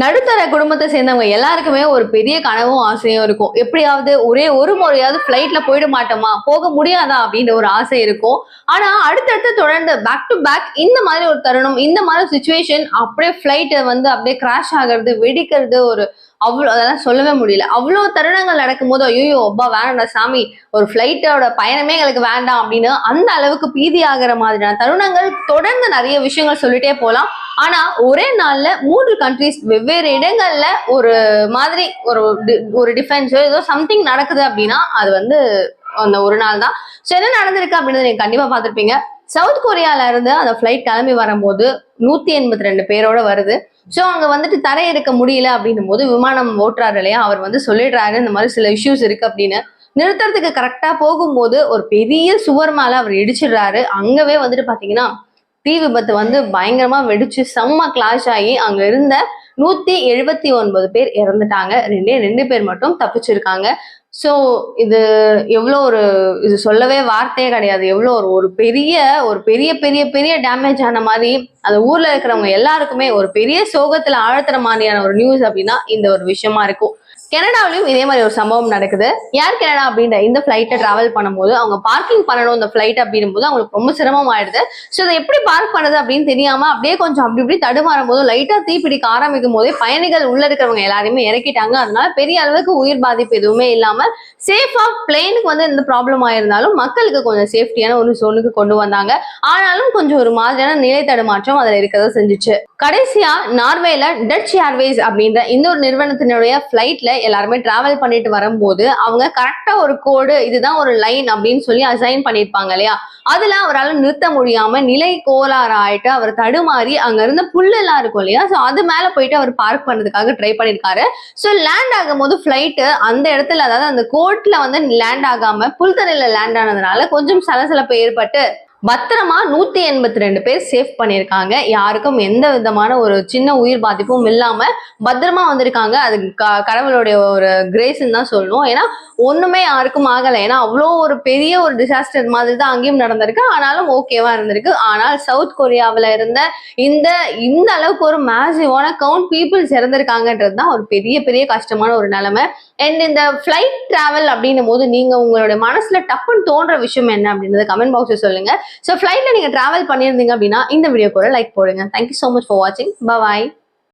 நடுத்தர குடும்பத்தை சேர்ந்தவங்க எல்லாருக்குமே ஒரு பெரிய கனவும் ஆசையும் இருக்கும். எப்படியாவது ஒரே ஒரு முறையாவது ஃபிளைட்ல போயிட மாட்டோமா, போக முடியாதா அப்படின்ற ஒரு ஆசை இருக்கும். ஆனா அடுத்தடுத்து தொடர்ந்து பேக் டு பேக் இந்த மாதிரி ஒரு தருணம், இந்த மாதிரி சுச்சுவேஷன், அப்படியே ஃபிளைட் வந்து அப்படியே கிராஷ் ஆகிறது, வெடிக்கிறது, ஒரு அவ்வளோ அதெல்லாம் சொல்லவே முடியல. அவ்வளோ தருணங்கள் நடக்கும்போது ஐயோ அப்பா வேண்டாம் சாமி, ஒரு ஃபிளைட்டோட பயணமே எங்களுக்கு வேண்டாம் அப்படின்னு அந்த அளவுக்கு பீதி ஆகிற மாதிரியான தருணங்கள் தொடர்ந்து நிறைய விஷயங்கள் சொல்லிட்டே போலாம். ஆனா ஒரே நாள்ல 3 கண்ட்ரிஸ் வெவ்வேறு இடங்கள்ல ஒரு மாதிரி ஒரு டிஃபென்ஸோ ஏதோ சம்திங் நடக்குது அப்படின்னா அது வந்து அந்த ஒரு நாள் தான். ஸோ என்ன நடந்திருக்கு அப்படின்னு நீங்க கண்டிப்பா பார்த்திருப்பீங்க. சவுத் கொரியால இருந்து அந்த ஃபிளைட் கிளம்பி வரும்போது 182 பேரோட வருது. ஸோ அங்க வந்துட்டு தரையிறக்க முடியல அப்படின்னும் போது விமானம் ஓட்டுறாரு இல்லையா, அவர் வந்து சொல்லிடுறாரு இந்த மாதிரி சில இஷ்யூஸ் இருக்கு அப்படின்னு. நிறுத்துறதுக்கு கரெக்டா போகும்போது ஒரு பெரிய சுவர் மேல அவர் இடிச்சிடுறாரு. அங்கவே வந்துட்டு பாத்தீங்கன்னா தீ விபத்து வந்து பயங்கரமா வெடிச்சு செம்ம கிளாஷ் ஆகி அங்க இருந்த 179 பேர் இறந்துட்டாங்க. 2 பேர் மட்டும் தப்பிச்சிருக்காங்க. சோ இது எவ்வளோ இது சொல்லவே வார்த்தையே கிடையாது. எவ்வளோ ஒரு பெரிய பெரிய பெரிய டேமேஜ் ஆன மாதிரி அந்த ஊர்ல இருக்கிறவங்க எல்லாருக்குமே ஒரு பெரிய சோகத்துல ஆழ்த்துற மாதிரியான ஒரு நியூஸ் அப்படின்னா இந்த ஒரு விஷயமா இருக்கும். கனடாவிலையும் இதே மாதிரி ஒரு சம்பவம் நடக்குது. ஏர் கனடா அப்படின்ற இந்த ஃபிளைட்டை டிராவல் பண்ணும்போது அவங்க பார்க்கிங் பண்ணணும் இந்த ஃபிளைட் அப்படின்னும் போது அவங்களுக்கு ரொம்ப சிரமம் ஆயிடுது. ஸோ இதை எப்படி பார்க் பண்ணுது அப்படின்னு தெரியாம அப்படியே கொஞ்சம் அப்படி இப்படி தடுமாறும் போது லைட்டா தீ பிடிக்க ஆரம்பிக்கும் போதே பயணிகள் உள்ள இருக்கிறவங்க எல்லாருமே இறக்கிட்டாங்க. அதனால பெரிய அளவுக்கு உயிர் பாதிப்பு எதுவுமே இல்லாம சேஃபா பிளேனுக்கு வந்து எந்த ப்ராப்ளம் ஆயிருந்தாலும் மக்களுக்கு கொஞ்சம் சேஃப்டியான ஒரு சோனுக்கு கொண்டு வந்தாங்க. ஆனாலும் கொஞ்சம் ஒரு மாதிரியான நிலை தடுமாற்றம் அதுல இருக்கதா செஞ்சுச்சு. கடைசியா நார்வேல டச் ஏர்வேஸ் அப்படின்ற இந்த ஒரு நிறுவனத்தினுடைய ஃபிளைட்ல எல்லாருமே டிராவல் பண்ணிட்டு வரும்போது அவங்க கரெக்டா ஒரு கோடு, இதுதான் ஒரு லைன் அப்படின்னு சொல்லி அசைன் பண்ணிருப்பாங்க இல்லையா, அதுல அவரால் நிறுத்த முடியாம நிலை கோளாறு ஆயிட்டு அவர் தடுமாறி அங்க இருந்த புல்லு எல்லாம் இருக்கும் இல்லையா, சோ அது மேல போயிட்டு அவர் பார்க் பண்றதுக்காக ட்ரை பண்ணிருக்காரு. சோ லேண்ட் ஆகும் போது ஃபிளைட் அந்த இடத்துல, அதாவது அந்த கோட்ல வந்து லேண்ட் ஆகாம புல்தரையில லேண்ட் ஆனதுனால கொஞ்சம் சலசலப்பு ஏற்பட்டு பத்திரமா 182 பேர் சேஃப் பண்ணியிருக்காங்க. யாருக்கும் எந்த விதமான ஒரு சின்ன உயிர் பாதிப்பும் இல்லாம பத்திரமா வந்திருக்காங்க. அது கடவுளுடைய ஒரு கிரேஸ்ன்னு தான் சொல்லணும். ஏன்னா ஒண்ணுமே யாருக்கும் ஆகலை. ஏன்னா அவ்வளோ ஒரு பெரிய ஒரு டிசாஸ்டர் மாதிரி தான் அங்கேயும் நடந்திருக்கு. ஆனாலும் ஓகேவா இருந்திருக்கு. ஆனால் சவுத் கொரியாவில இருந்த இந்த அளவுக்கு ஒரு மேசிவான கவுண்ட் பீப்புள்ஸ் இறந்திருக்காங்கன்றது தான் ஒரு பெரிய பெரிய கஷ்டமான ஒரு நிலைமை. அண்ட் இந்த ஃபிளைட் டிராவல் அப்படின்னும் போது நீங்க உங்களுடைய மனசுல டப்புன்னு தோன்ற விஷயம் என்ன அப்படின்றத கமெண்ட் பாக்ஸ்ல சொல்லுங்க. ஸோ ஃபிளைட்ல நீங்க டிராவல் பண்ணியிருந்தீங்க அப்படின்னா இந்த வீடியோ கூட லைக் போடுங்க. தேங்க்யூ ஸோ மச் ஃபார் வாட்சிங். பாய்.